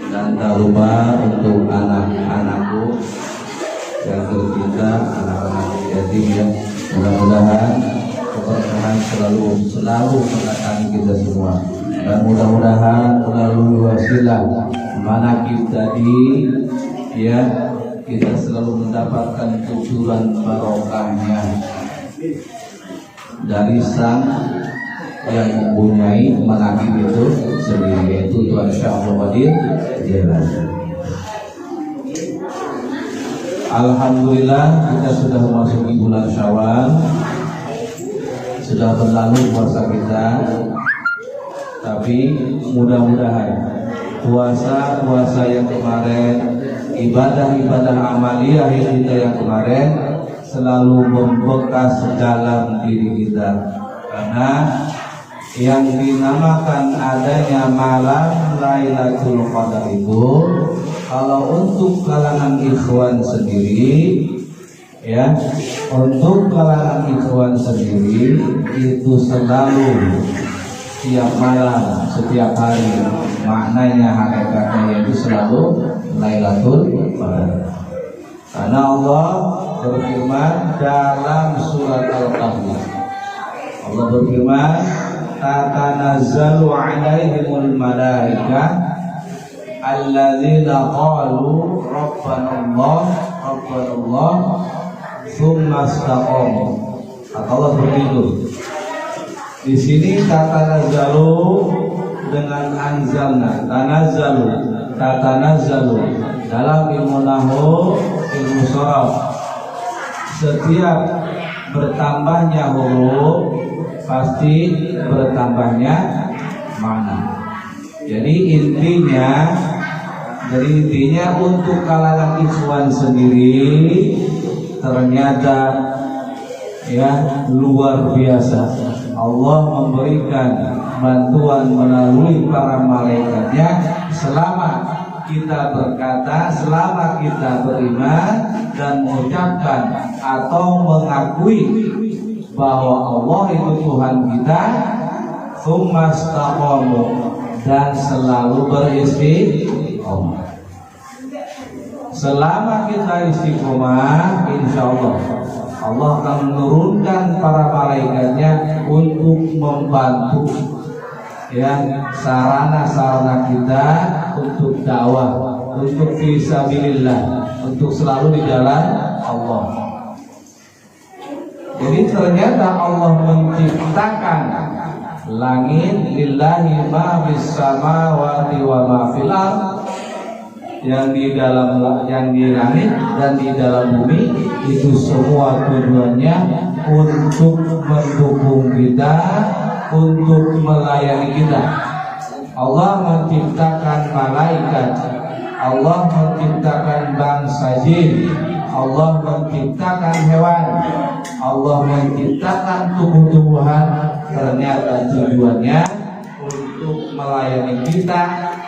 dan tak lupa untuk anak-anakku yang tercinta, anak-anak yatim ya. Mudah-mudahan keberkahan selalu mendatangi kita semua, dan mudah-mudahan melalui wasilah manaqib tadi ya, kita selalu mendapatkan tujuan barokahnya dari sang yang mempunyai manaqib itu sendiri, yaitu Tuhan Syekh Abdul Qadir Jailani. Alhamdulillah kita sudah memasuki bulan Syawal, sudah berlalu puasa kita, tapi mudah-mudahan puasa yang kemarin, ibadah-ibadah amaliyah kita yang kemarin selalu membekas dalam diri kita, karena yang dinamakan adanya malam Lailatul Qadar itu, kalau untuk kalangan ikhwan sendiri ya, untuk kalangan ikhwan sendiri itu selalu setiap malam, setiap hari, maknanya hakikatnya itu selalu Lailatul Qadar. Karena Allah berfirman dalam surat Al-Kahfi, Allah berfirman, tatanazzalu alaihimul malaikah alladzina qalu rabbanallah tsumma istaqamu. Kata Allah begitu. Di sini tatanazzalu dengan anzalna, tatanazzalu dalam ilmu nahwu, ilmu sharaf, setiap bertambahnya huruf pasti bertambahnya makna. Jadi intinya untuk kalangan ikhwan sendiri ternyata ya luar biasa. Allah memberikan bantuan melalui para malaikatnya selama kita berkata, selama kita beriman dan mengucapkan atau mengakui bahwa Allah itu Tuhan kita, tsumma istaqamu, dan selalu beristiqomah. Selama kita istiqomah, insya Allah Allah akan menurunkan para malaikatnya untuk membantu ya sarana-sarana kita untuk dakwah, untuk fisabilillah, untuk selalu di jalan Allah. Jadi ternyata Allah menciptakan langit, lillahi ma fis samawati wa ma fil ardh, yang di langit dan di dalam bumi itu semua tujuannya untuk mendukung kita, untuk melayani kita. Allah menciptakan malaikat, Allah menciptakan bangsa jin, Allah menciptakan hewan, Allah menciptakan tumbuh-tumbuhan, ternyata tujuannya untuk melayani kita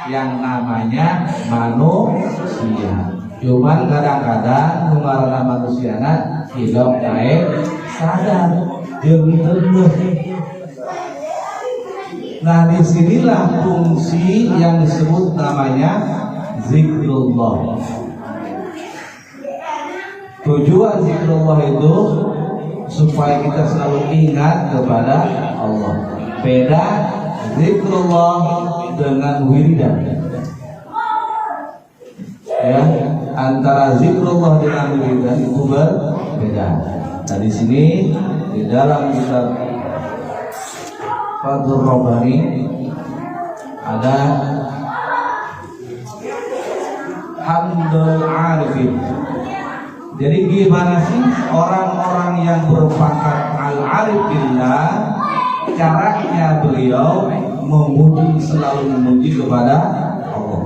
yang namanya manusia. Cuman kadang-kadang ngaranna manusiana hidup naik sadar jeung. Nah, disinilah fungsi yang disebut namanya zikrullah. Tujuan zikrullah itu supaya kita selalu ingat kepada Allah. Beda zikrullah dengan wiridan. Ya, antara zikrullah dengan wiridan itu berbeda. Nah, di sini di dalam kitab Fathur Rabbani ada Hamdul Arifin. Jadi gimana sih orang-orang yang berpangkat al-arif billah, caranya beliau memuji, selalu memuji kepada Allah.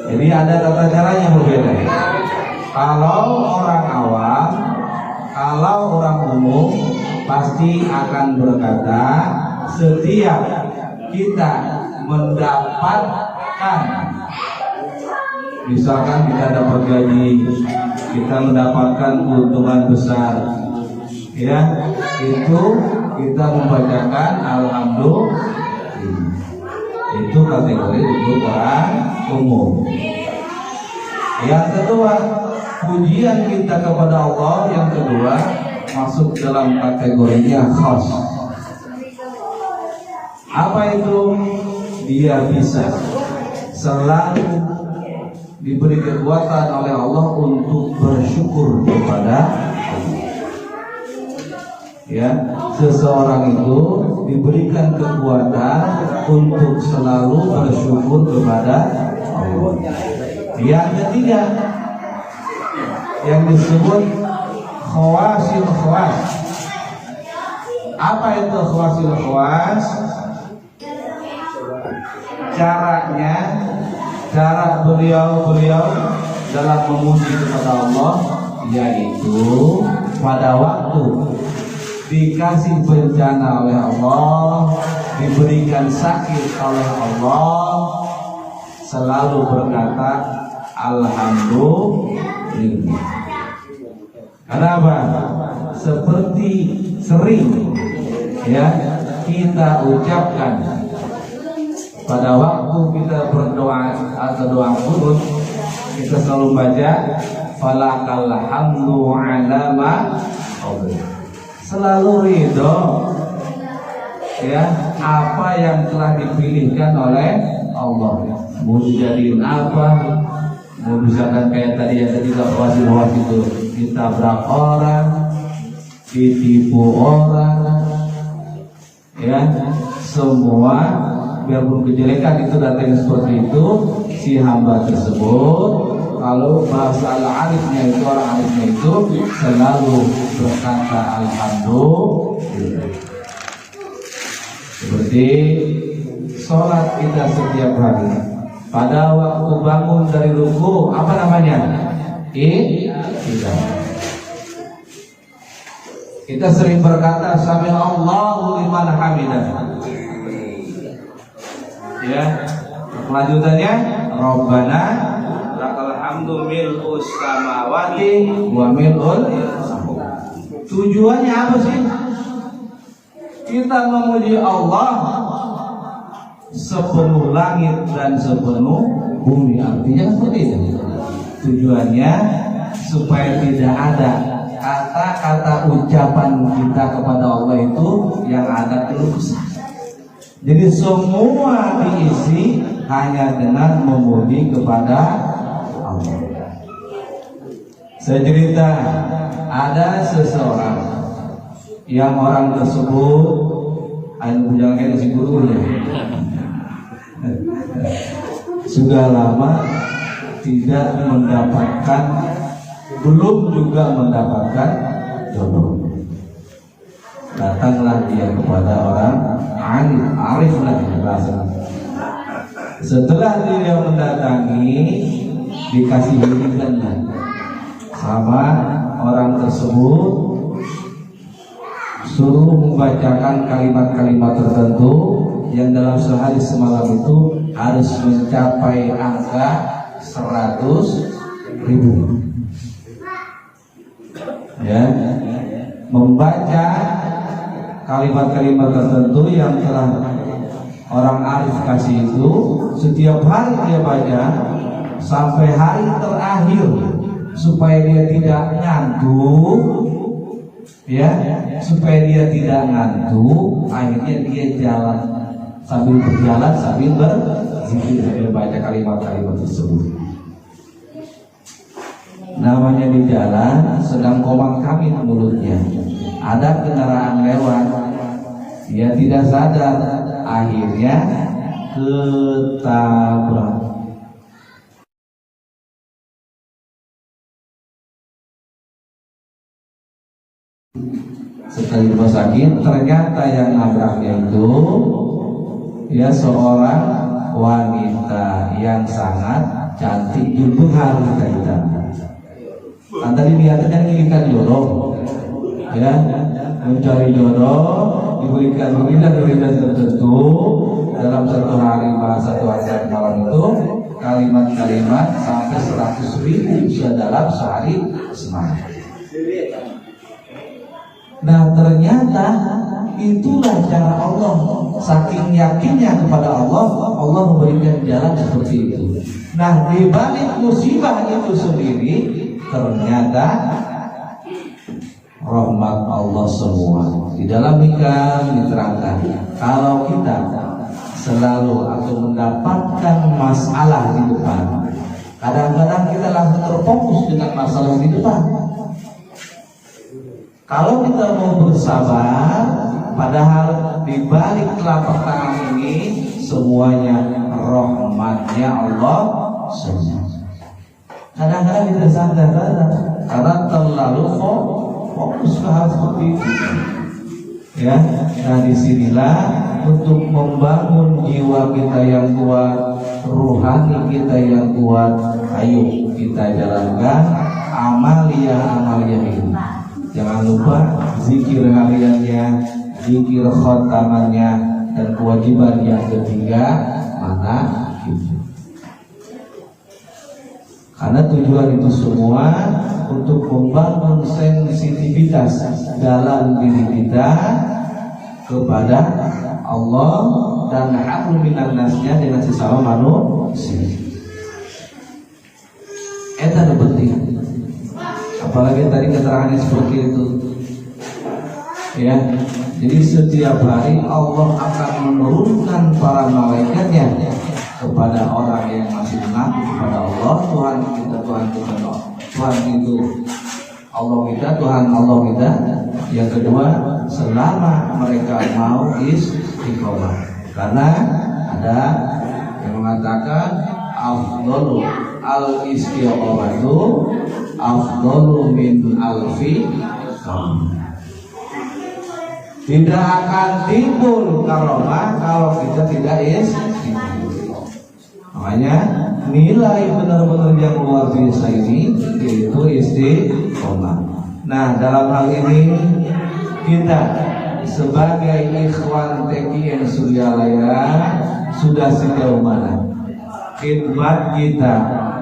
Jadi ada tata cara yang berbeda. Kalau orang awam, kalau orang umum pasti akan berkata, setiap kita mendapatkan, misalkan kita dapat gaji, kita mendapatkan keuntungan besar, ya, itu kita membacakan alhamdulillah. Itu kategori untuk orang umum. Yang kedua, pujian kita kepada Allah yang kedua masuk dalam kategorinya khas. Apa itu? Dia bisa selalu diberi kekuatan oleh Allah untuk bersyukur kepada Allah. Ya, seseorang itu diberikan kekuatan untuk selalu bersyukur kepada Allah. Yang ketiga, yang disebut khawasil khawas. Apa itu khawasil khawas? Cara beliau dalam memuji kepada Allah, yaitu pada waktu dikasih bencana oleh Allah, diberikan sakit oleh Allah, selalu berkata alhamdulillah. Kenapa? Seperti sering ya kita ucapkan pada waktu kita berdoa atau doa qunut, kita selalu baca falakal hamdu ala ma qadar. Selalu ridho ya apa yang telah dipilihkan oleh Allah. Mau dijadiin apa? Mau misalkan kayak tadi yang tadi was itu ditabrak orang, ditipu orang, ya semua. Biarpun kejelekan itu datang seperti itu, si hamba tersebut kalau bahasa al-arifnya itu, orang arifnya itu selalu berkata alhamdulillah. Seperti sholat kita setiap hari, pada waktu bangun dari ruku, apa namanya? Kita sering berkata sami Allahu liman hamidah. Ya, kelanjutannya Rabbana lakal hamdu mil'us samawati wa mil'ul. Tujuannya apa sih? Kita memuji Allah sepenuh langit dan sepenuh bumi. Artinya seperti itu. Tujuannya supaya tidak ada kata-kata ucapan kita kepada Allah itu yang ada keluh kesah. Jadi semua diisi hanya dengan memuji kepada Allah. Saya cerita, ada seseorang yang orang tersebut, jangan kayak si guru ya, sudah lama tidak mendapatkan, belum juga mendapatkan jodoh. Datanglah dia kepada orang arif lah bahasa. Setelah dia mendatangi, dikasih bimbingan sama orang tersebut, suruh membacakan kalimat-kalimat tertentu yang dalam sehari semalam itu harus mencapai angka 100.000. Ya, membaca kalimat-kalimat tertentu yang telah orang arif kasih itu setiap hari dia baca sampai hari terakhir supaya dia tidak ngantuk, ya, supaya dia tidak ngantuk. Akhirnya dia jalan sambil berjalan sambil berzikir sambil baca kalimat-kalimat tersebut. Namanya di jalan sedang komang kamit mulutnya, ada kendaraan lewat, dia tidak sadar, akhirnya ketabrak. Setelah di rumah sakit, ternyata yang nabraknya itu ya seorang wanita yang sangat cantik, jumlah kita. Tadi niatnya menginginkan jodoh, ya, mencari jodoh, diberikan wiridan tertentu dalam satu hari bahasa Tuhan malam itu kalimat-kalimat sampai 100.000 bisa dalam sehari semalam. Nah ternyata itulah cara Allah. Saking yakinnya kepada Allah, Allah memberikan jalan seperti itu. Nah, di balik musibah itu sendiri ternyata rahmat Allah semua. Di dalam hikam diterangkan, kalau kita selalu atau mendapatkan masalah di depan, kadang-kadang kita langsung terfokus dengan masalah di depan. Kalau kita mau bersabar, padahal di balik telapak tangan ini semuanya rahmatnya Allah semua. Kadang-kadang kita sadar karena terlalu fokus ke hal seperti itu. Ya, nah disinilah untuk membangun jiwa kita yang kuat, rohani kita yang kuat, ayo kita jalankan amaliyah ini. Jangan lupa zikir hariannya, zikir khotamannya, dan kewajiban yang ketiga mana itu. Karena tujuan itu semua untuk membangun sensitivitas dalam diri kita kepada Allah dan haqqul minan nasnya dengan sesama manusia. Itu penting. Apalagi tadi keterangannya seperti itu. Ya, jadi setiap hari Allah akan menurunkan para malaikatnya kepada orang yang masih mengaku kepada Allah. Tuhan kita, Tuhan itu Allah kita, Tuhan Allah kita. Yang kedua, selama mereka mau istiqomah. Karena ada yang mengatakan afdalu al-istiqomatu afdalu min alfi kaum. Tidak akan timbul karomah kalau kita tidak istiqomah. Makanya nilai benar-benar yang luar biasa ini yaitu istiqomah. Nah, dalam hal ini kita sebagai ikhwan TKN Suryalaya sudah sejauh mana khidmat kita,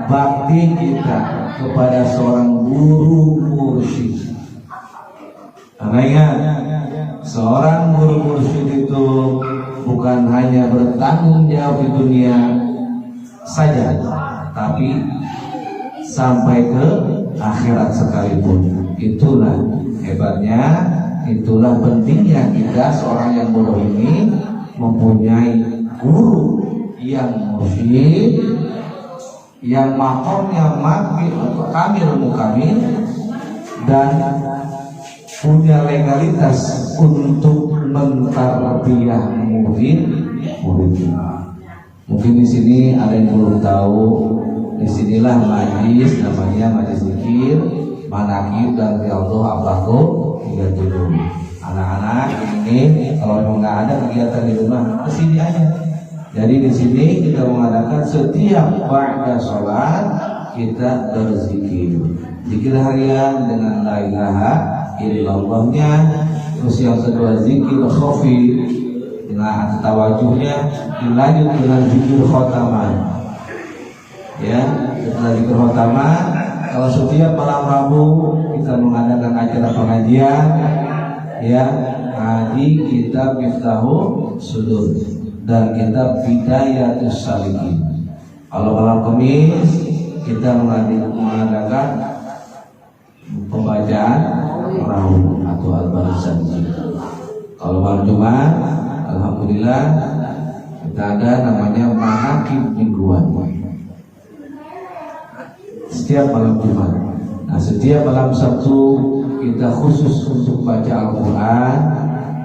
bakti kita kepada seorang guru mursyid. Karena ingat, seorang guru mursyid itu bukan hanya bertanggung jawab di dunia saja, tapi sampai ke akhirat sekalipun. Itulah hebatnya, itulah pentingnya kita seorang yang bodoh ini mempunyai guru yang mursyid, yang makomnya kamil mukamil, dan punya legalitas untuk mentarbiyah murid-muridnya. Mungkin di sini ada yang belum tahu, disinilah majlis, namanya majlis zikir, manaqib dan riyadhah ablaku 37. Anak-anak ini kalau memang nggak ada kegiatan di rumah, kesini aja. Jadi di sini kita mengadakan setiap ba'da sholat kita berzikir, zikir harian dengan la ilaha illallahnya. Terus yang kedua zikir khafi dengan tawajuhnya, dilanjut dengan zikir khotaman. Ya, setelah zikir khotaman, kalau setiap malam Rabu kita mengadakan acara pengajian, ya, ngaji kitab Miftahul Sudur dan kitab Bidayatus Salikin. Kalau malam Kamis kita mengadakan pembacaan perahu atau al-barisan. Kalau malam Jumat, alhamdulillah kita ada namanya manaqib mingguan. Setiap malam Jumat. Nah, setiap malam Sabtu kita khusus untuk baca Al-Quran,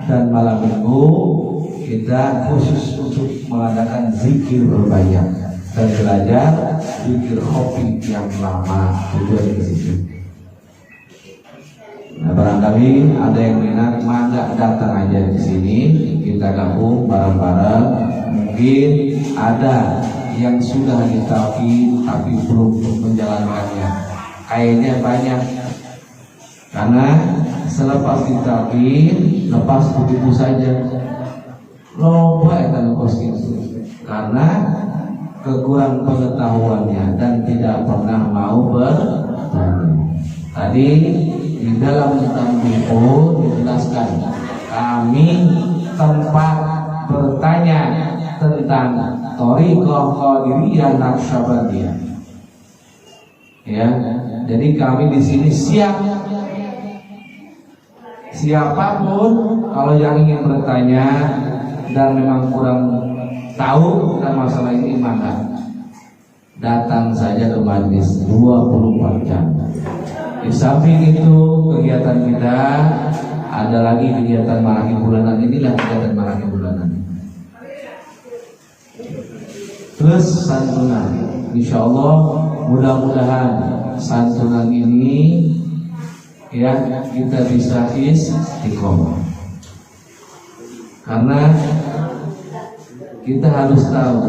dan malam Minggu kita khusus untuk mengadakan zikir berbanyak dan belajar zikir khofi yang lama. Tujuan ke situ. Nah, barangkali ada yang minat, mangga datang aja di sini, kita gabung bareng-bareng. Mungkin ada yang sudah ditalqin tapi belum menjalankannya. Kayaknya banyak. Karena selepas ditalqin, lepas begitu saja. Loba eta lepas gitu. Karena kekurangan pengetahuannya dan tidak pernah mau bertanya. Tadi di dalam kitab buku dijelaskan kami tempat bertanya tentang Thariqah Qadiriyah Naqsyabandiyah. Ya, jadi kami di sini siap. Siapapun kalau yang ingin bertanya dan memang kurang tahu tentang masalah ini, maka datang saja ke majelis 24 jam. Di samping itu kegiatan kita ada lagi kegiatan Maraki bulanan. Inilah kegiatan Maraki bulanan. Plus santunan. Insya Allah mudah-mudahan santunan ini ya kita bisa istiqomah. Karena kita harus tahu,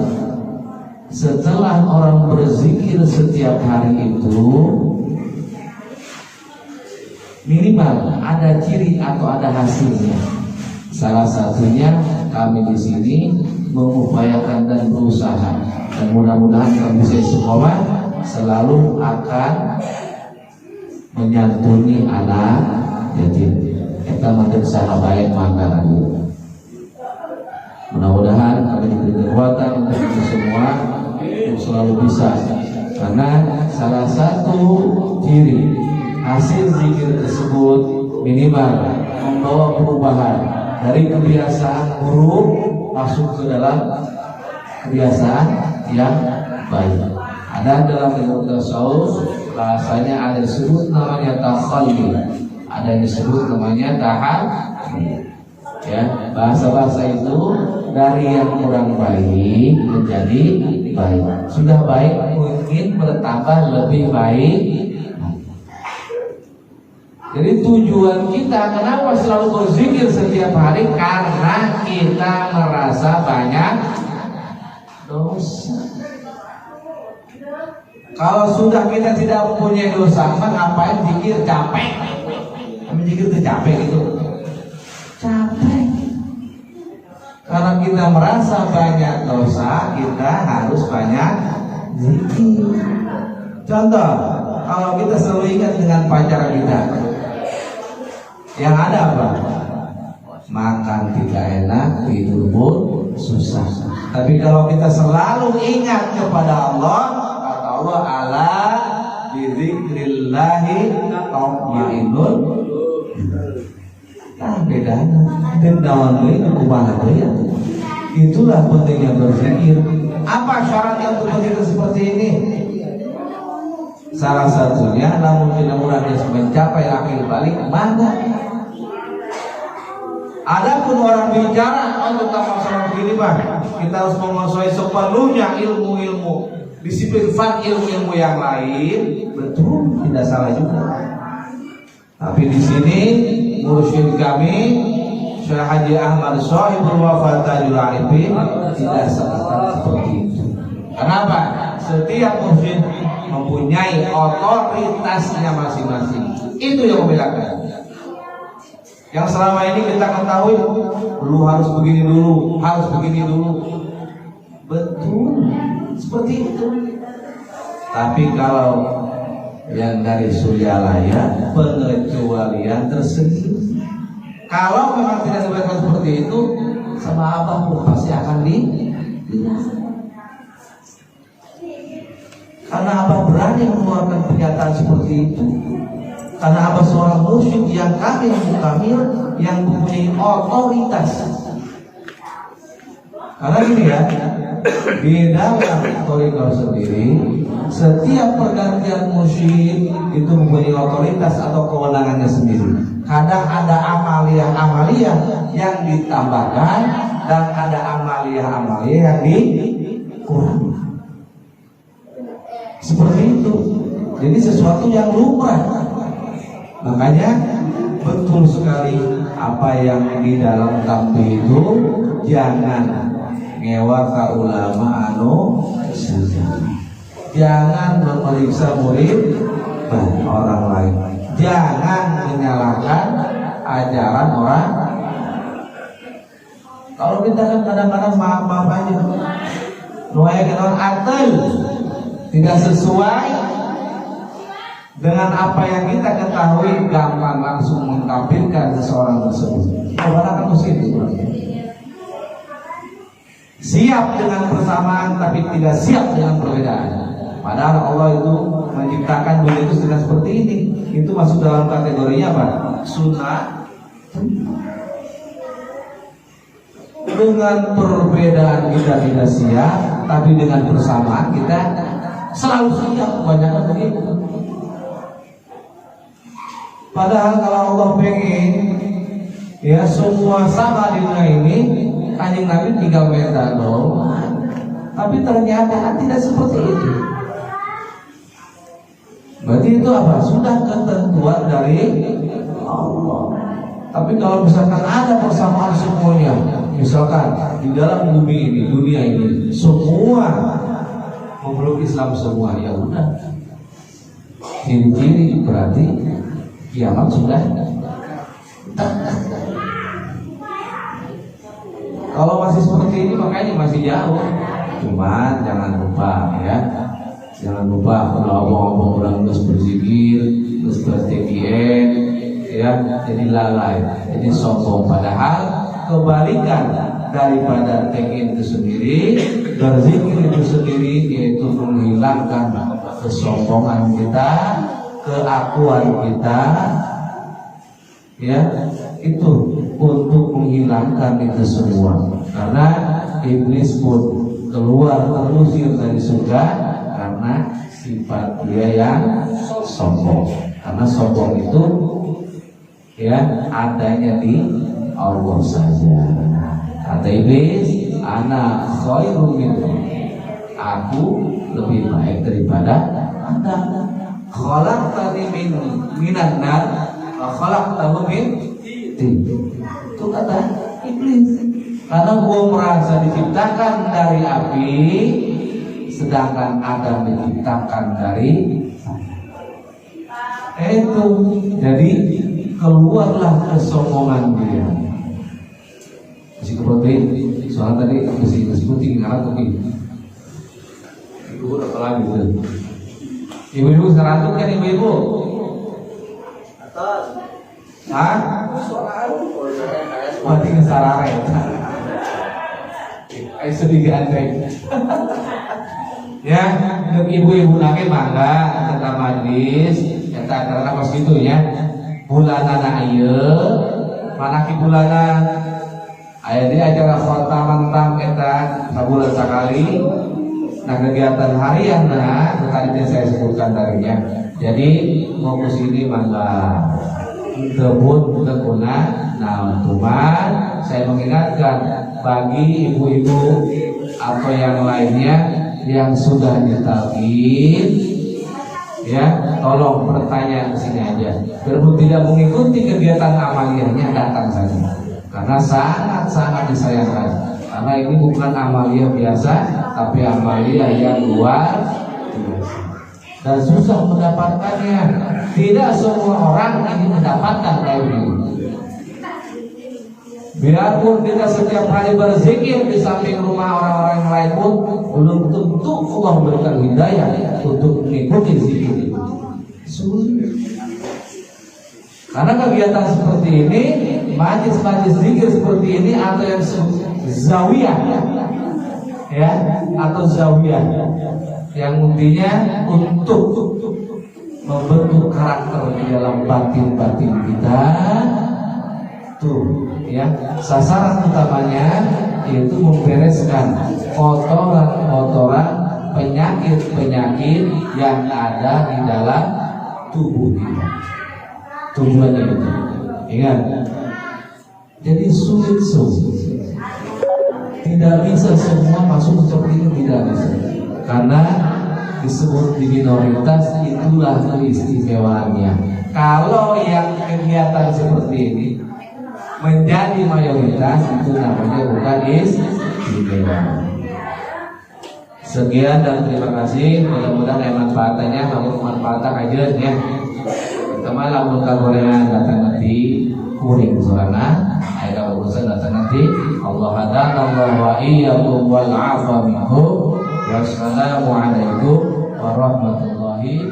setelah orang berzikir setiap hari itu minimal ada ciri atau ada hasilnya. Salah satunya kami di sini mengupayakan dan berusaha, dan mudah-mudahan kami bisa istiqomah selalu akan menyantuni anak yatim. Kita mandek sahabat Manggaran. Mudah-mudahan kami diberi kekuatan untuk itu semua untuk selalu bisa. Karena salah satu ciri hasil zikir tersebut minimal membawa perubahan dari kebiasaan buruk masuk ke dalam kebiasaan yang baik. Ada dalam ilmu tasawuf bahasanya ada disebut namanya takhalli, ada yang disebut namanya tahallul. Ya, bahasa-bahasa itu dari yang kurang baik menjadi baik. Sudah baik mungkin bertambah lebih baik. Jadi tujuan kita kenapa selalu berzikir setiap hari, karena kita merasa banyak dosa. Kalau sudah kita tidak mempunyai dosa, maka ngapain zikir? Capek. Kami zikir itu capek gitu. Capek. Karena kita merasa banyak dosa, kita harus banyak zikir. Contoh, kalau kita selalu ingat dengan pacar kita, yang ada apa? Makan tidak enak, tidur pun susah. Tapi kalau kita selalu ingat kepada Allah, kata Allah, ala bizikrillahi tatma'innul. Nah, bedanya dendawan itu kumaha ya. Itulah pentingnya berzikir. Apa syaratnya untuk berzikir seperti ini? Salah satunya, namun mudah-mudahan dia mencapai akil balik, mana? Adapun orang bicara untuk masalah begini, Pak, kita harus menguasai sepenuhnya ilmu-ilmu disiplin fan, ilmu-ilmu yang lain. Betul, tidak salah juga. Tapi di sini mursyid kami Syekh Haji Ahmad Shahibul Wafa Tajul Arifin tidak seperti itu. Kenapa? Setiap mursyid mempunyai otoritasnya masing-masing. Itu yang membedakan. Yang selama ini kita ketahui, lu harus begini dulu, harus begini dulu. Betul, seperti itu. Tapi kalau yang dari Suryalaya, pengecualian tersendiri. Kalau memang tidak dilakukan seperti itu, sama abah pun pasti akan karena abah berani mengeluarkan pernyataan seperti itu. Karena abah seorang mursyid yang kamil, yang mempunyai otoritas. Karena gini ya, di dalam Thariqah sendiri, setiap pergantian mursyid itu mempunyai otoritas atau kewenangannya sendiri. Kadang ada amaliyah yang ditambahkan dan ada amaliyah yang dikurangi. Seperti itu. Jadi sesuatu yang lumrah. Makanya betul sekali apa yang di dalam tampi itu, jangan ngewa ka ulama jangan memeriksa murid orang lain, jangan menyalahkan ajaran orang. Kalau kita kan kadang-kadang maaf aja, nuayakan atel tidak sesuai dengan apa yang kita ketahui, gampang langsung mengkafirkan seseorang tersebut. Kebanyakan muslim itu siap dengan persamaan tapi tidak siap dengan perbedaan. Padahal Allah itu menciptakan dunia itu sudah seperti ini. Itu masuk dalam kategorinya apa? Sunnah. Dengan perbedaan kita tidak siap, tapi dengan persamaan kita selalu siap. Kebanyakan begitu. Padahal kalau Allah pengen ya semua sama di dunia ini, Kanjeng Nabi 3 meter doang. Tapi ternyata tidak seperti itu. Berarti itu apa? Sudah ketentuan dari Allah. Tapi kalau misalkan ada persamaan semuanya, misalkan di dalam bumi ini, dunia ini, semua memeluk Islam semua, ya udah. Ciri-ciri berarti kiamat sudah. Kalau masih seperti ini makanya masih jauh. Cuman jangan lupa ya, jangan lupa kalau ngomong orang terus berzikir, terus berTPN, ya, jadi lalai, jadi sombong. Padahal kebalikan daripada TPN itu sendiri, berzikir itu sendiri yaitu menghilangkan kesombongan kita, keakuan kita, ya, itu untuk menghilangkan itu semua. Karena iblis pun keluar terusir dari surga karena sifat dia yang sombong. Karena sombong itu ya adanya di Allah saja. Kata iblis, ana khairun minkum, aku lebih baik daripada Anda. Khalaqtani minan nar wa khalaqtahu min tin. Itu kata iblis. Karena gua merasa diciptakan dari api, sedangkan Adam diciptakan dari itu. Jadi keluarlah kesombongan dia. Masih keprotein, soalnya tadi masih putih ngarang kopi. Ibu udah lagi tuh. Ibu-ibu serantuk kan ibu-ibu? Atas. Hah? Mati kesarare. Ayo sedikit andai. Ya, untuk ibu-ibu lagi mangga tetap majlis, kita karena pas gitu ya. Bulanan ayo, mana ki bulanan? Ayo dia acara khotaman tam kita sebulan sekali. Nah kegiatan harian tadi saya sebutkan tadinya. Jadi mau ke sini mangga kebun tekuna. Nah cuman saya mengingatkan bagi ibu-ibu atau yang lainnya yang sudah ditalkin, ya tolong bertanya ke sini aja. Biarpun tidak mengikuti kegiatan amaliyahnya, datang saja. Karena sangat-sangat disayangkan. Karena ini bukan amaliyah biasa, tapi amaliyah yang luar biasa. Dan susah mendapatkannya. Tidak semua orang ingin mendapatkan kayak ini. Biarpun kita setiap hari berzikir di samping rumah orang-orang yang lain pun, belum tentu Allah memberikan hidayah untuk mengikuti zikir itu. Sulit. Karena kegiatan seperti ini, majlis-majlis zikir seperti ini atau yang zawiyah, ya, atau zawiyah, yang intinya untuk membentuk karakter di dalam batin-batin kita. Tuh, ya, sasaran utamanya yaitu membereskan kotoran-kotoran, penyakit-penyakit yang ada di dalam tubuh kita. Tujuannya itu, ingat. Jadi sulit. Tidak bisa semua masuk seperti itu, tidak bisa. Karena disebut di minoritas, itulah keistimewaannya. Kalau yang kegiatan seperti ini menjadi mayoritas, itu namanya bukan istimewa. Sekian dan terima kasih. Mudah-mudahan ada manfaatnya, namun manfaatnya aja ya. Teman lamun kagorengan datang nanti kuring surana, ada urusan datang nanti. Allah hadana Allah wa iyyakum wal afa minhu. Wassalamu alaikum warahmatullahi